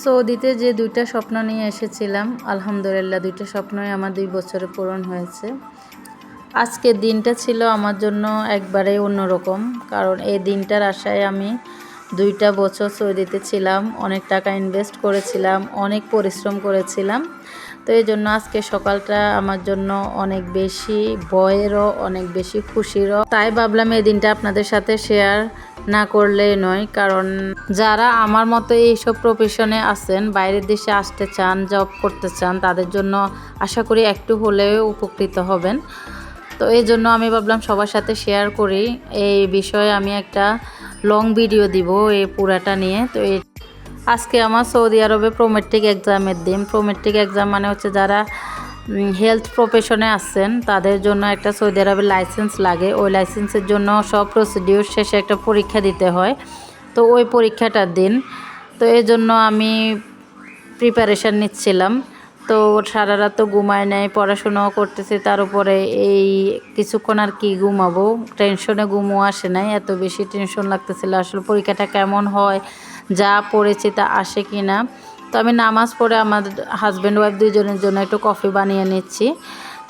সৌদিতে যে দুইটা স্বপ্ন নিয়ে এসেছিলাম, আলহামদুলিল্লাহ দুইটা স্বপ্নই আমার 2 বছরে পূরণ হয়েছে। আজকের দিনটা ছিল আমার জন্য একবারেই অন্যরকম, কারণ এই দিনটার আশায় আমি 2টা বছর সৌদিতে ছিলাম, অনেক টাকা ইনভেস্ট করেছিলাম, অনেক পরিশ্রম করেছিলাম। তো এই জন্য আজকে সকালটা আমার জন্য অনেক বেশি ভয়েরও, অনেক বেশি খুশিরও। তাই ভাবলাম এই দিনটা আপনাদের সাথে শেয়ার না করলেই নয়, কারণ যারা আমার মতো এইসব প্রফেশনে আছেন, বাইরের দেশে আসতে চান, জব করতে চান, তাদের জন্য আশা করি একটু হলেও উপকৃত হবেন। তো এই জন্য আমি ভাবলাম সবার সাথে শেয়ার করি। এই বিষয়ে আমি একটা লং ভিডিও দিব এই পুরাটা নিয়ে। তো আজকে আমার সৌদি আরবে প্রোমেট্রিক এক্সামের দিন। প্রোমেট্রিক এক্সাম মানে হচ্ছে যারা হেলথ প্রফেশনে আছেন তাদের জন্য একটা সৌদি আরবের লাইসেন্স লাগে। ওই লাইসেন্সের জন্য সব প্রসিডিউর শেষে একটা পরীক্ষা দিতে হয়। তো ওই পরীক্ষাটার দিন, তো এই জন্য আমি প্রিপারেশান নিচ্ছিলাম। তো সারা রাত তো ঘুমায় নাই, পড়াশোনাও করতেছি, তার উপরে এই কিছুক্ষণ আর কি ঘুমাবো, টেনশনে ঘুমও আসে নাই, এত বেশি টেনশন লাগতেছিল আসলে পরীক্ষাটা কেমন হয়, যা পড়েছি তা আসে কি না। তো আমি নামাজ পড়ে আমার হাজব্যান্ড ওয়াইফ দুইজনের জন্য একটু কফি বানিয়ে নিচ্ছি।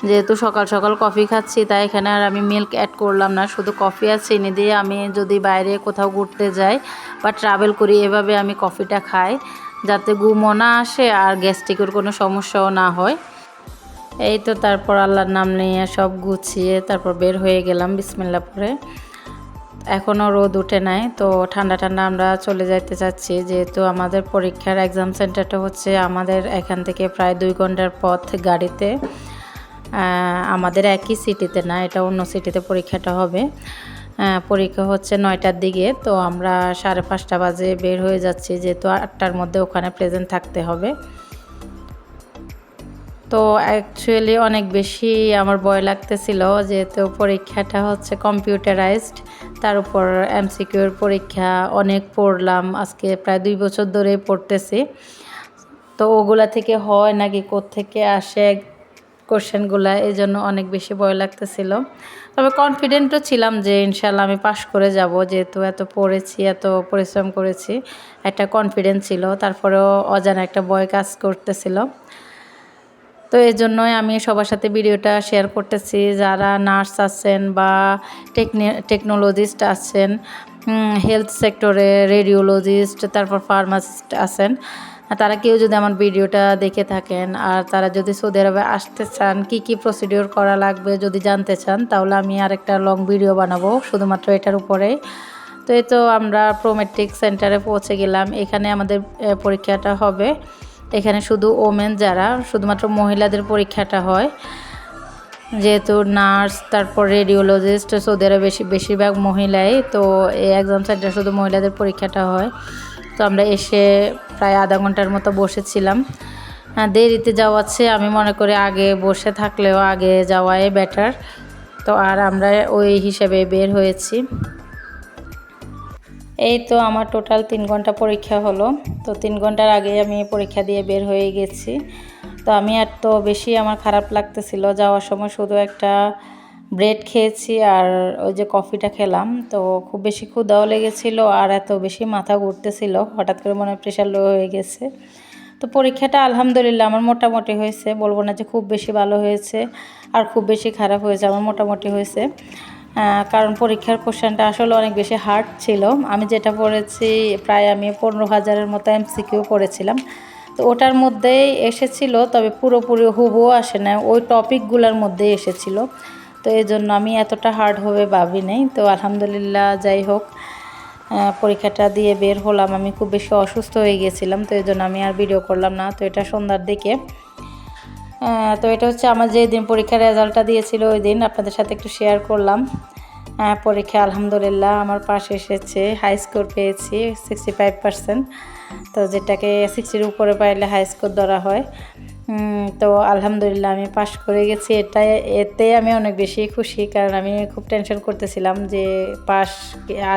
যেহেতু সকাল সকাল কফি খাচ্ছি, তাই এখানে আর আমি মিল্ক অ্যাড করলাম না, শুধু কফি আর চিনি দিয়ে আমি যদি বাইরে কোথাও ঘুরতে যাই বা ট্রাভেল করি, এভাবে আমি কফিটা খাই, যাতে ঘুমও না আসে আর গ্যাস্ট্রিকের কোনো সমস্যাও না হয়। এই তো তারপর আল্লাহর নাম নিয়ে সব গুছিয়ে তারপর বের হয়ে গেলাম বিসমিল্লাহ পড়ে। এখনও রোদ উঠে নাই, তো ঠান্ডা ঠান্ডা আমরা চলে যাইতে চাচ্ছি, যেহেতু আমাদের পরীক্ষার এক্সাম সেন্টারটা হচ্ছে আমাদের এখান থেকে প্রায় 2 ঘন্টার পথ গাড়িতে। আমাদের একই সিটিতে না, এটা অন্য সিটিতে পরীক্ষাটা হবে। পরীক্ষা হচ্ছে 9টার দিকে, তো আমরা 5:30 বাজে বের হয়ে যাচ্ছি, যেহেতু 8টার মধ্যে ওখানে প্রেজেন্ট থাকতে হবে। তো অ্যাকচুয়ালি অনেক বেশি আমার ভয় লাগতেছিল, যেহেতু পরীক্ষাটা হচ্ছে কম্পিউটারাইজড, তার উপর এমসিকিউর পরীক্ষা। অনেক পড়লাম, আজকে প্রায় 2 বছর ধরে পড়তেছি। তো ওগুলা থেকে হয় নাকি কোত্থেকে আসে কোশ্চেনগুলা, এই জন্য অনেক বেশি ভয় লাগতেছিল। তবে কনফিডেন্টও ছিলাম যে ইনশাল্লাহ আমি পাশ করে যাব, যেহেতু এত পড়েছি, এত পরিশ্রম করেছি, একটা কনফিডেন্স ছিল। তারপরেও অজানা একটা ভয় কাজ করতেছিল। তো এই জন্যই আমি সবার সাথে ভিডিওটা শেয়ার করতেছি, যারা নার্স আছেন বা টেকনোলজিস্ট আছেন, হেলথ সেক্টরে রেডিওলজিস্ট, তারপর ফার্মাসিস্ট আছেন, তারা কেউ যদি আমার ভিডিওটা দেখে থাকেন আর তারা যদি সৌদি আরবে আসতে চান, কি কি প্রসিডিওর করা লাগবে যদি জানতে চান, তাহলে আমি আরেকটা লং ভিডিও বানাবো শুধুমাত্র এটার উপরে। তো এই তো আমরা প্রোমেট্রিক সেন্টারে পৌঁছে গেলাম। এখানে আমাদের পরীক্ষাটা হবে। এখানে শুধু ওমেন, যারা শুধুমাত্র মহিলাদের পরীক্ষাটা হয়, যেহেতু নার্স তারপর রেডিওলজিস্ট সৌদি আরবে বেশিরভাগ মহিলাই, তো এই এক্সাম সেন্টার শুধু মহিলাদের পরীক্ষাটা হয়। তো আমরা এসে প্রায় আধা ঘন্টার মতো বসেছিলাম। দেরিতে যাওয়াচ্ছে, আমি মনে করি আগে বসে থাকলেও আগে যাওয়াই বেটার। তো আর আমরা ওই হিসেবে বের হয়েছি। এই তো আমার টোটাল 3 ঘন্টা পরীক্ষা হলো। তো 3 ঘন্টার আগে আমি পরীক্ষা দিয়ে বের হয়ে গেছি। তো আমি এত বেশি আমার খারাপ লাগতেছিল, যাওয়ার সময় শুধু একটা ব্রেড খেয়েছি আর ওই যে কফিটা খেলাম। তো খুব বেশি ক্ষুধাও লেগেছিল আর এত বেশি মাথা ঘুরতেছিল, হঠাৎ করে মনে হয় প্রেশার লো হয়ে গেছে। তো পরীক্ষাটা আলহামদুলিল্লাহ আমার মোটামুটি হয়েছে, বলবো না যে খুব বেশি ভালো হয়েছে আর খুব বেশি খারাপ হয়েছে, আমার মোটামুটি হয়েছে। কারণ পরীক্ষার কোশ্চেনটা আসলে অনেক বেশি হার্ড ছিল। আমি যেটা পড়েছি প্রায় আমি 15,000-এর মতো এমসিকিউ পড়েছিলাম। তো ওটার মধ্যেই এসেছিল, তবে পুরোপুরি হুবহু আসে না, ওই টপিকগুলোর মধ্যেই এসেছিল। তো এই জন্য আমি এতটা হার্ড হবে ভাবি নাই। তো আলহামদুলিল্লাহ যাই হোক, পরীক্ষাটা দিয়ে বের হলাম। আমি খুব বেশি অসুস্থ হয়ে গেছিলাম, তো এই জন্য আমি আর ভিডিও করলাম না। তো এটা সন্ধ্যার দিকে। তো এটা হচ্ছে আমার যে দিন পরীক্ষার রেজাল্টটা দিয়েছিল ওই দিন আপনাদের সাথে একটু শেয়ার করলাম। পরীক্ষা আলহামদুলিল্লাহ আমার পাশ এসেছে, হাই স্কোর পেয়েছি 65%। তো যেটাকে 60-এর উপরে পাইলে হাই স্কোর ধরা হয়। তো আলহামদুলিল্লাহ আমি পাশ করে গেছি, এতে আমি অনেক বেশি খুশি, কারণ আমি খুব টেনশন করতেছিলাম যে পাশ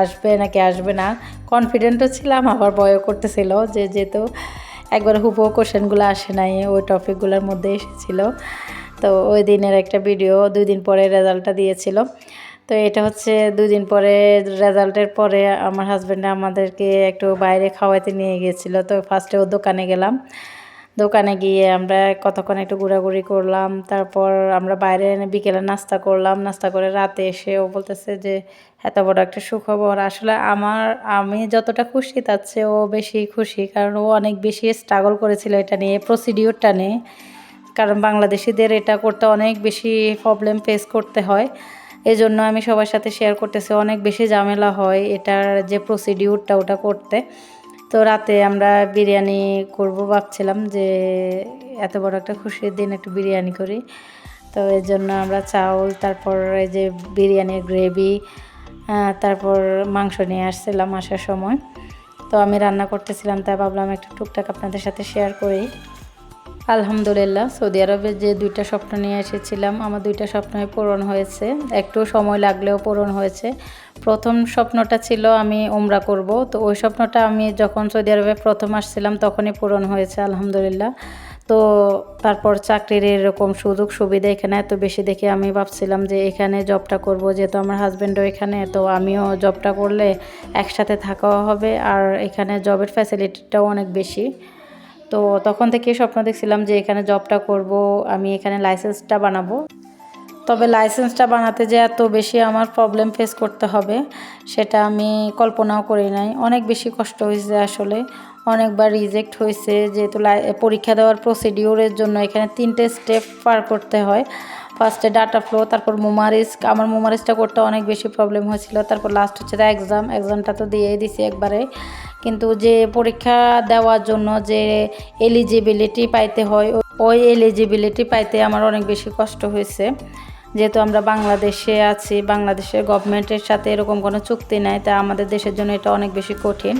আসবে নাকি আসবে না। কনফিডেন্টও ছিলাম, আবার ভয়ও করতেছিল, যেহেতু একবার হুবহু কোশ্চেনগুলো আসে নাই, ওই টপিকগুলোর মধ্যে এসেছিলো। তো ওই দিনের একটা ভিডিও 2 দিন পরে রেজাল্টটা দিয়েছিল। তো এটা হচ্ছে 2 দিন পরে রেজাল্টের পরে আমার হাজব্যান্ড আমাদেরকে একটু বাইরে খাওয়াইতে নিয়ে গিয়েছিল। তো ফার্স্টে ও দোকানে গেলাম, দোকানে গিয়ে আমরা কতক্ষণ একটু ঘোরাঘুরি করলাম, তারপর আমরা বাইরে বিকেলে নাস্তা করলাম। নাস্তা করে রাতে এসে ও বলতেছে যে এত বড় একটা সুখবর। আসলে আমি যতটা খুশি তার চেয়ে ও বেশি খুশি, কারণ ও অনেক বেশি স্ট্রাগল করেছিল এটা নিয়ে, প্রসিডিওরটা নিয়ে। কারণ বাংলাদেশিদের এটা করতে অনেক বেশি প্রবলেম ফেস করতে হয়। এই জন্য আমি সবার সাথে শেয়ার করতেছি, অনেক বেশি ঝামেলা হয় এটার যে প্রসিডিউরটা ওটা করতে। তো রাতে আমরা বিরিয়ানি করব ভাবছিলাম যে এত বড় একটা খুশির দিন একটু বিরিয়ানি করি। তো এই জন্য আমরা চাউল, তারপর এই যে বিরিয়ানির গ্রেভি, তারপর মাংস নিয়ে আসছিলাম আসার সময়। তো আমি রান্না করতেছিলাম, তাই ভাবলাম একটু টুকটাক আপনাদের সাথে শেয়ার করি। আলহামদুলিল্লাহ, সৌদি আরবে যে 2টা স্বপ্ন নিয়ে এসেছিলাম, আমার 2টা স্বপ্নই পূরণ হয়েছে। একটু সময় লাগলেও পূরণ হয়েছে। প্রথম স্বপ্নটা ছিল আমি উমরা করব। তো ওই স্বপ্নটা আমি যখন সৌদি আরবে প্রথম আসছিলাম তখনই পূরণ হয়েছে আলহামদুলিল্লাহ। তো তারপর চাকরির এরকম সুযোগ সুবিধা এখানে এত বেশি দেখে আমি ভাবছিলাম যে এখানে জবটা করব, যেহেতু আমার হাজব্যান্ডও এখানে, তো আমিও জবটা করলে একসাথে থাকাও হবে, আর এখানে জবের ফ্যাসিলিটিটাও অনেক বেশি। তো তখন থেকে স্বপ্ন দেখছিলাম যে এখানে জবটা করব, আমি এখানে লাইসেন্সটা বানাবো। তবে লাইসেন্সটা বানাতে যে এত বেশি আমার প্রবলেম ফেস করতে হবে সেটা আমি কল্পনাও করি নাই। অনেক বেশি কষ্ট হয়েছে আসলে, অনেকবার রিজেক্ট হয়েছে, যেহেতু পরীক্ষা দেওয়ার প্রসিডিওরের জন্য এখানে 3টে স্টেপ পার করতে হয়। ফার্স্টে ডাটা ফ্লো, তারপর মোমারিস্ক। আমার মোমারিস্কটা করতে অনেক বেশি প্রবলেম হয়েছিল। তারপর লাস্ট হচ্ছে এক্সামটা তো দিয়েই দিছি একবারে। কিন্তু যে পরীক্ষা দেওয়ার জন্য যে এলিজিবিলিটি পাইতে হয়, ওই এলিজিবিলিটি পাইতে আমার অনেক বেশি কষ্ট হয়েছে। যেহেতু আমরা বাংলাদেশে আছি, বাংলাদেশের গভর্নমেন্টের সাথে এরকম কোনো চুক্তি নাই, তাই আমাদের দেশের জন্য এটা অনেক বেশি কঠিন।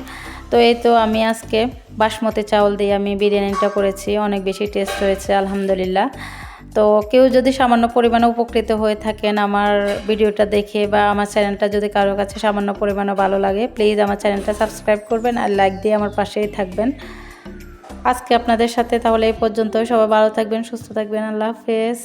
তো এই তো আমি আজকে বাসমতি চাউল দিয়ে আমি বিরিয়ানিটা করেছি, অনেক বেশি টেস্ট হয়েছে আলহামদুলিল্লাহ। তো কেউ যদি সামান্য পরিমাণে উপকৃত হয়ে থাকেন আমার ভিডিওটা দেখে, বা আমার চ্যানেলটা যদি কারোর কাছে সামান্য পরিমাণে ভালো লাগে, প্লিজ আমার চ্যানেলটা সাবস্ক্রাইব করবেন আর লাইক দিয়ে আমার পাশেই থাকবেন। আজকে আপনাদের সাথে তাহলে এই পর্যন্ত। সবাই ভালো থাকবেন, সুস্থ থাকবেন। আল্লাহ হাফেজ।